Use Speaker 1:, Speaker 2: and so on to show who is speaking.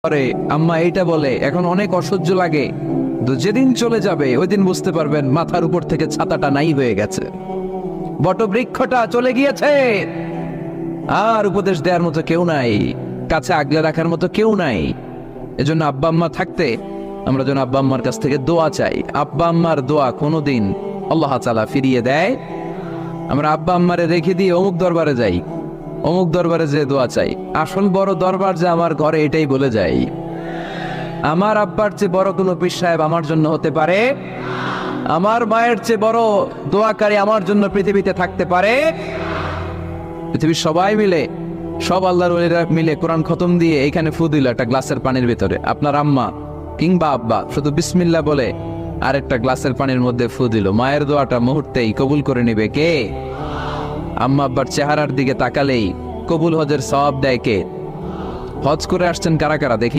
Speaker 1: করে আম্মা এইটা বলে, এখন অনেক অসহ্য লাগে। তো যেদিন চলে যাবে ওই দিন বুঝতে পারবেন মাথার উপর থেকে ছাতাটা নাই হয়ে গেছে, বটবৃক্ষটা চলে গিয়েছে, আর উপদেশ দেওয়ার মতো কেউ নাই, কাছে আগলে রাখার মতো কেউ নাই। এজন্য আব্বা আম্মা থাকতে আমরা যেন আব্বা আম্মার কাছ থেকে দোয়া চাই। আব্বা আম্মার দোয়া কোনোদিন আল্লাহ তাআলা ফিরিয়ে দেয়। আমরা আব্বা আম্মারে রেখে দিয়ে অমুক দরবারে যাই, অমুক দরবারে যে দোয়া চাই। আসল বড় দরবার যে আমার ঘরে, এটাই বলে যাই। আমার আব্বার চেয়ে বড় কোনো পীর সাহেব আমার জন্য হতে পারে? আমার মায়ের চেয়ে বড় দোয়াকারী আমার জন্য পৃথিবীতে থাকতে পারে? পৃথিবীর সবাই মিলে, সব আল্লাহর ওলিরা মিলে কোরআন খতম দিয়ে এইখানে ফু দিল একটা গ্লাসের পানির ভিতরে, আপনার আম্মা কিংবা আব্বা শুধু বিসমিল্লাহ বলে আরেকটা গ্লাসের পানির মধ্যে ফু দিল, মায়ের দোয়াটা মুহূর্তেই কবুল করে নিবে কে? আম্মা আব্বার চেহারার দিকে তাকালেই কবুল হজের সওয়াব দেয় কে? হজ করে আসছেন কারা কারা দেখি।